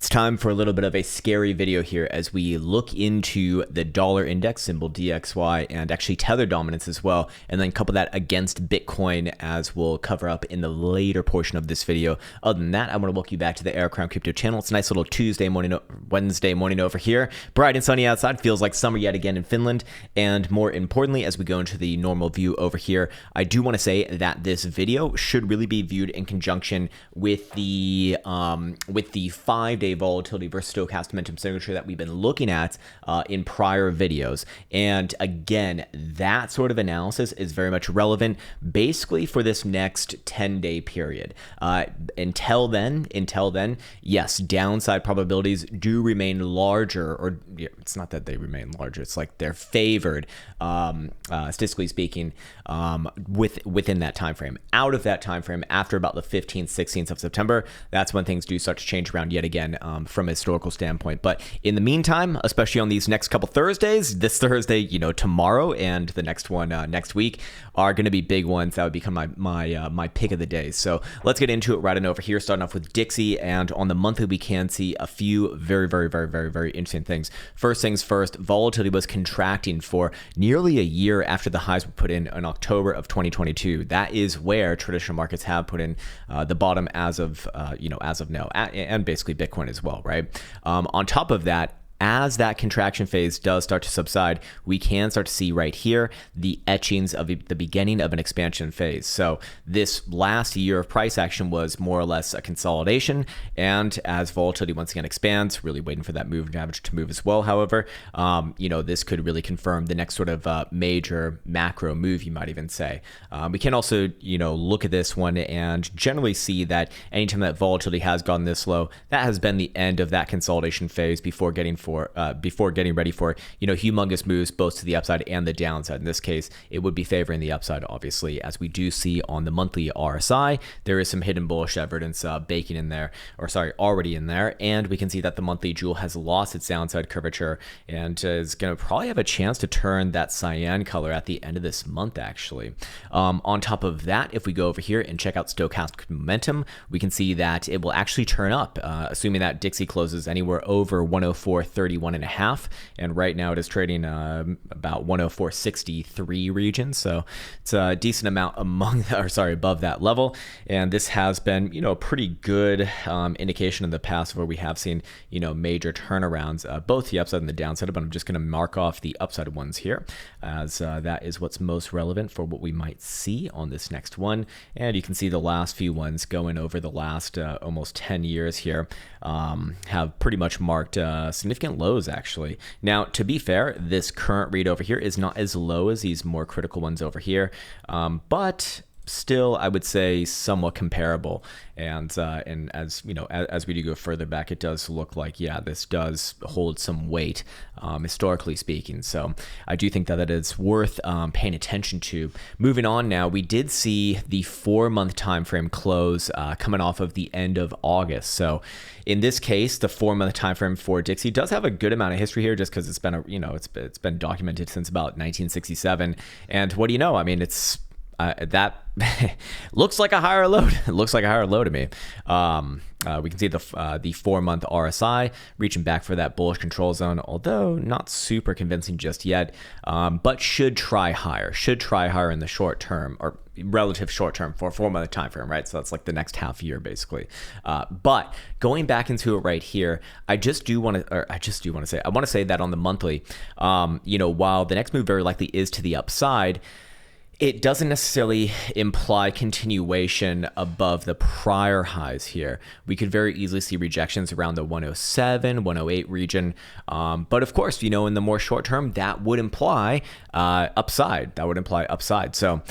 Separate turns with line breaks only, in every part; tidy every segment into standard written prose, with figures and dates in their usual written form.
It's time for a little bit of a scary video here as we look into the dollar index, symbol DXY, and actually tether dominance as well, and then couple that against Bitcoin as we'll cover up in the later portion of this video. Other than that, I want to welcome you back to the Krown Crypto channel. It's a nice little Wednesday morning over here. Bright and sunny outside, feels like summer yet again in Finland. And more importantly, as we go into the normal view over here, I do want to say that this video should really be viewed in conjunction with the 5-day volatility versus stochastic momentum signature that we've been looking at in prior videos. And again, that sort of analysis is very much relevant basically for this next 10-day period. Until then, yes, downside probabilities do remain larger, or it's not that they remain larger, it's like they're favored, statistically speaking, within that time frame. Out of that time frame, after about the 15th, 16th of September, that's when things do start to change around yet again from a historical standpoint. But in the meantime, especially on these next couple Thursdays, this Thursday, tomorrow, and the next one next week are going to be big ones. That would become my pick of the day. So let's get into it right on over here, starting off with Dixie. And on the monthly, we can see a few very interesting things. First things first, volatility was contracting for nearly a year after the highs were put in October of 2022. That is where traditional markets have put in the bottom as of now, and basically Bitcoin as well, right? On top of that, as that contraction phase does start to subside, we can start to see right here the etchings of the beginning of an expansion phase. So this last year of price action was more or less a consolidation, and as volatility once again expands, really waiting for that moving average to move as well. However, this could really confirm the next sort of major macro move, you might even say. We can also look at this one and generally see that anytime that volatility has gone this low, that has been the end of that consolidation phase before getting ready for humongous moves both to the upside and the downside. In this case, it would be favoring the upside, obviously, as we do see on the monthly RSI. There is some hidden bullish evidence already in there, and we can see that the monthly jewel has lost its downside curvature and is going to probably have a chance to turn that cyan color at the end of this month, actually. On top of that, if we go over here and check out stochastic momentum, we can see that it will actually turn up, assuming that Dixie closes anywhere over 104.31.5, and right now it is trading about 104.63 region, so it's a decent amount above that level. And this has been a pretty good indication in the past where we have seen major turnarounds, both the upside and the downside. But I'm just going to mark off the upside ones here, as that is what's most relevant for what we might see on this next one. And you can see the last few ones going over the last almost 10 years here have pretty much marked significant lows, actually. Now, to be fair, this current read over here is not as low as these more critical ones over here, but still, I would say somewhat comparable. And as as we do go further back, it does look like, this does hold some weight, historically speaking. So I do think that is worth paying attention to. Moving on now, we did see the 4-month time frame close coming off of the end of August. So in this case, the 4-month time frame for Dixie does have a good amount of history here, just because it's been it's been documented since about 1967. And what do you know? I mean, it's that looks like a higher low. It looks like a higher low to me. We can see the 4-month RSI reaching back for that bullish control zone, although not super convincing just yet. But should try higher. Should try higher in the short term, or relative short term, for a 4-month time frame, right? So that's like the next half year, basically. But going back into it right here, I want to say that on the monthly, while the next move very likely is to the upside, it doesn't necessarily imply continuation above the prior highs here. We could very easily see rejections around the 107, 108 region. But of course, in the more short term, that would imply upside. So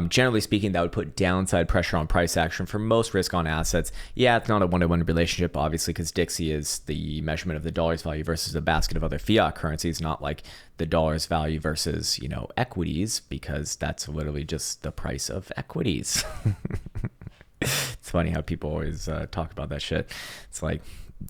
generally speaking, that would put downside pressure on price action for most risk on assets. Yeah, it's not a one-to-one relationship, obviously, because Dixie is the measurement of the dollar's value versus a basket of other fiat currencies, not like the dollar's value versus, equities, because that's literally just the price of equities. It's funny how people always talk about that shit. It's like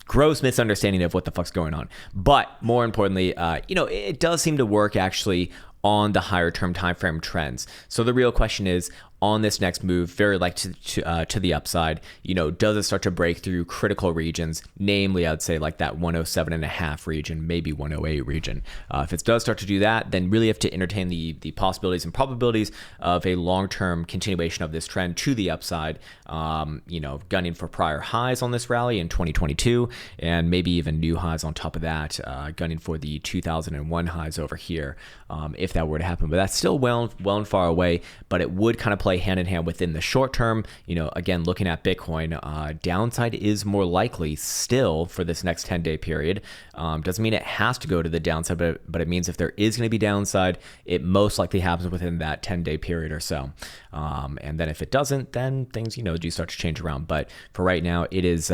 gross misunderstanding of what the fuck's going on. But more importantly, it does seem to work actually on the higher term time frame trends. So the real question is, on this next move, very likely to the upside. Does it start to break through critical regions, namely I'd say like that 107.5 region, maybe 108 region. If it does start to do that, then really have to entertain the possibilities and probabilities of a long-term continuation of this trend to the upside, gunning for prior highs on this rally in 2022, and maybe even new highs on top of that, gunning for the 2001 highs over here, if that were to happen. But that's still well and far away, but it would kind of play hand in hand within the short term. Again, looking at Bitcoin, downside is more likely still for this next 10-day period. Doesn't mean it has to go to the downside, but it means if there is going to be downside, it most likely happens within that 10-day period or so. And then if it doesn't, then things, do start to change around. But for right now, it is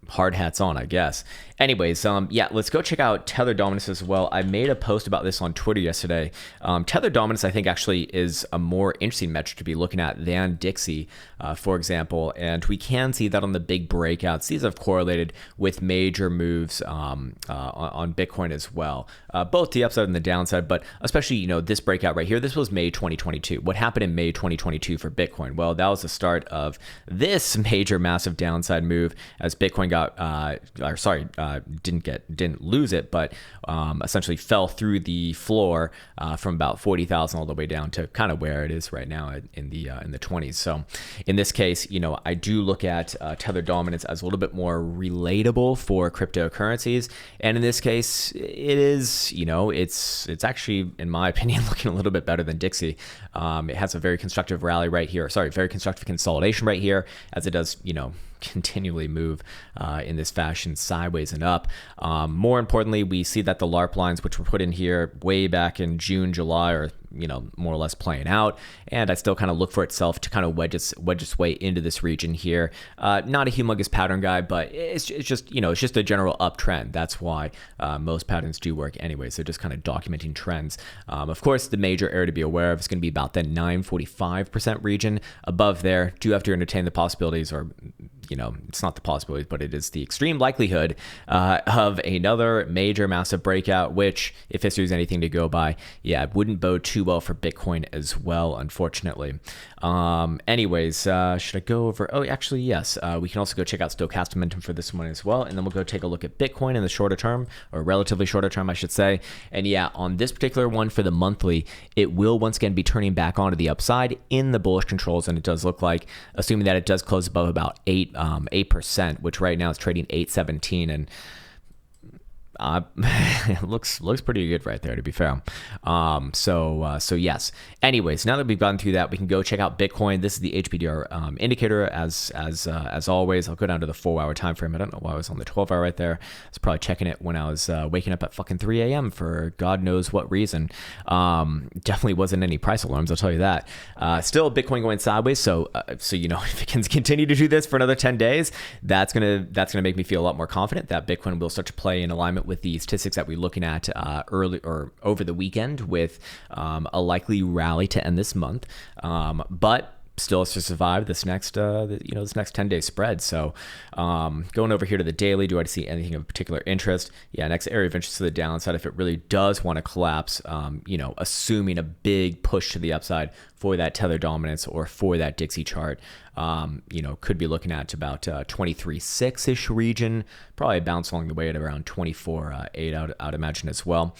hard hats on, I guess. Anyways, let's go check out Tether dominance as well. I made a post about this on Twitter yesterday. Tether dominance, I think, actually is a more interesting metric to be looking at than Dixie, for example. And we can see that on the big breakouts. These have correlated with major moves on Bitcoin as well, both the upside and the downside. But especially, this breakout right here, this was May 2022. What happened in May 2022 for Bitcoin? Well, that was the start of this major, massive downside move as Bitcoin didn't lose it, but essentially fell through the floor from about 40,000 all the way down to kind of where it is right now in the 20s. So in this case, I do look at Tether dominance as a little bit more relatable for cryptocurrencies, and in this case, it is, it's actually, in my opinion, looking a little bit better than Dixie. It has a very constructive rally right here. Very constructive consolidation right here, as it does, continually move in this fashion sideways and up. More importantly, we see that the LARP lines, which were put in here way back in June, July, are more or less playing out, and I still kind of look for itself to kind of wedge its way into this region here. Not a humongous pattern guy, but it's just it's just a general uptrend. That's why most patterns do work anyway. So just kind of documenting trends. Of course, the major area to be aware of is going to be about that 945% region. Above there, do have to entertain the possibilities, or it's not the possibilities, but it is the extreme likelihood of another major massive breakout, which, if history is anything to go by, it wouldn't bode too well for Bitcoin as well, unfortunately. Anyways, should I go over? Oh, actually, yes. We can also go check out stochastic momentum for this one as well, and then we'll go take a look at Bitcoin in the shorter term, or relatively shorter term, I should say. And on this particular one for the monthly, it will once again be turning back onto the upside in the bullish controls, and it does look like, assuming that it does close above about 8%, which right now is trading 8.17, and it looks pretty good right there, to be fair. So yes. Anyways, now that we've gone through that, we can go check out Bitcoin. This is the HBDR indicator as always. I'll go down to the 4-hour time frame. I don't know why I was on the 12-hour right there. I was probably checking it when I was waking up at fucking 3 a.m. for God knows what reason. Definitely wasn't any price alarms, I'll tell you that. Still Bitcoin going sideways. So if it can continue to do this for another 10 days, that's gonna make me feel a lot more confident that Bitcoin will start to play in alignment with the statistics that we're looking at early or over the weekend, with a likely rally to end this month, but still has to survive this next this next 10-day spread. So going over here to the daily, do I see anything of particular interest? Next area of interest to the downside, if it really does want to collapse, assuming a big push to the upside for that Tether dominance or for that Dixie chart, could be looking at about 23.6-ish region, probably a bounce along the way at around 24.8, I'd imagine as well,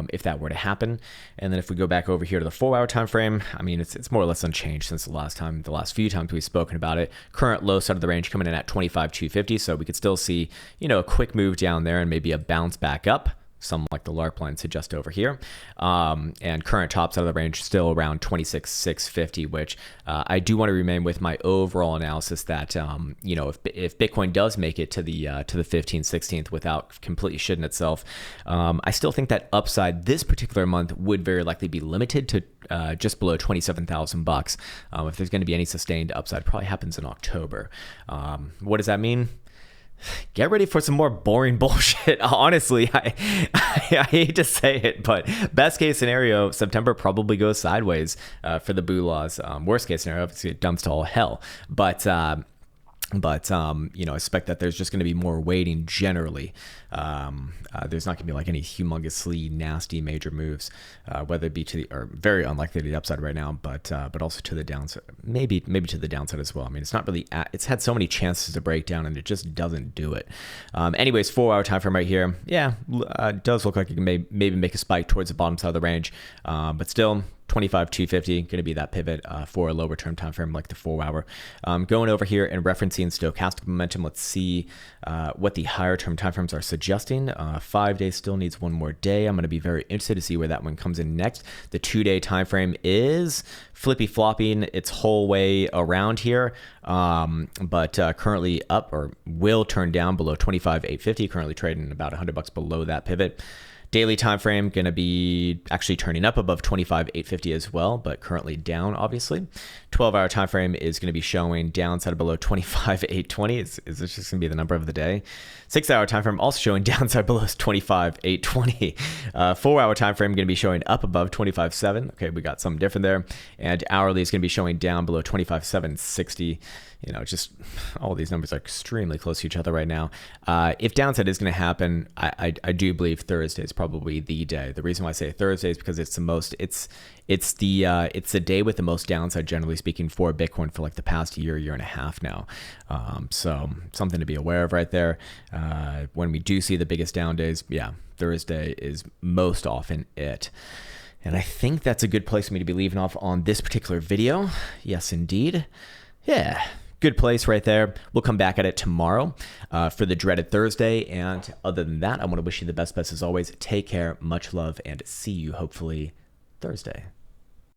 if that were to happen. And then if we go back over here to the 4-hour time frame, I mean, it's more or less unchanged since the last few times we've spoken about it. Current low side of the range coming in at 25.250, so we could still see, a quick move down there and maybe a bounce back up, some like the LARP line suggest over here. And current tops out of the range still around 26,650, which I do want to remain with my overall analysis that if Bitcoin does make it to the 15th, 16th without completely shitting itself, I still think that upside this particular month would very likely be limited to just below 27,000 bucks. If there's going to be any sustained upside, probably happens in October. What does that mean? Get ready for some more boring bullshit. Honestly, I hate to say it, but best case scenario, September probably goes sideways for the boo laws. Worst case scenario, obviously it dumps to all hell. But But, you know, I expect that there's just going to be more waiting generally. There's not going to be like any humongously nasty major moves, whether it be to the, or very unlikely to the upside right now, but also to the downside, maybe to the downside as well. I mean, it's not really, it's had so many chances to break down and it just doesn't do it. Anyways, 4-hour time frame right here. Yeah, does look like it can maybe make a spike towards the bottom side of the range, but still, 25,250 going to be that pivot for a lower term time frame like the 4-hour. Going over here and referencing stochastic momentum, let's see what the higher term time frames are suggesting. 5 days still needs one more day. I'm going to be very interested to see where that one comes in next. The 2-day time frame is flippy flopping its whole way around here, but currently up, or will turn down below 25,850. Currently trading about $100 below that pivot. Daily time frame going to be actually turning up above 25,850 as well, but currently down, obviously. 12-hour time frame is going to be showing downside below 25,820. Is this just going to be the number of the day? 6-hour time frame also showing downside below 25,820. 4-hour time frame going to be showing up above 25,700. Okay, we got something different there. And hourly is going to be showing down below 25,760. You know, just all these numbers are extremely close to each other right now. If downside is going to happen, I do believe Thursday is probably the day. The reason why I say Thursday is because it's the most, it's the day with the most downside, generally speaking, for Bitcoin for like the past year and a half now. So something to be aware of right there. When we do see the biggest down days, yeah, Thursday is most often it. And I think that's a good place for me to be leaving off on this particular video. Yes, indeed. Yeah. Good place right there. We'll come back at it tomorrow for the dreaded Thursday. And other than that, I want to wish you the best as always. Take care, much love, and see you hopefully Thursday.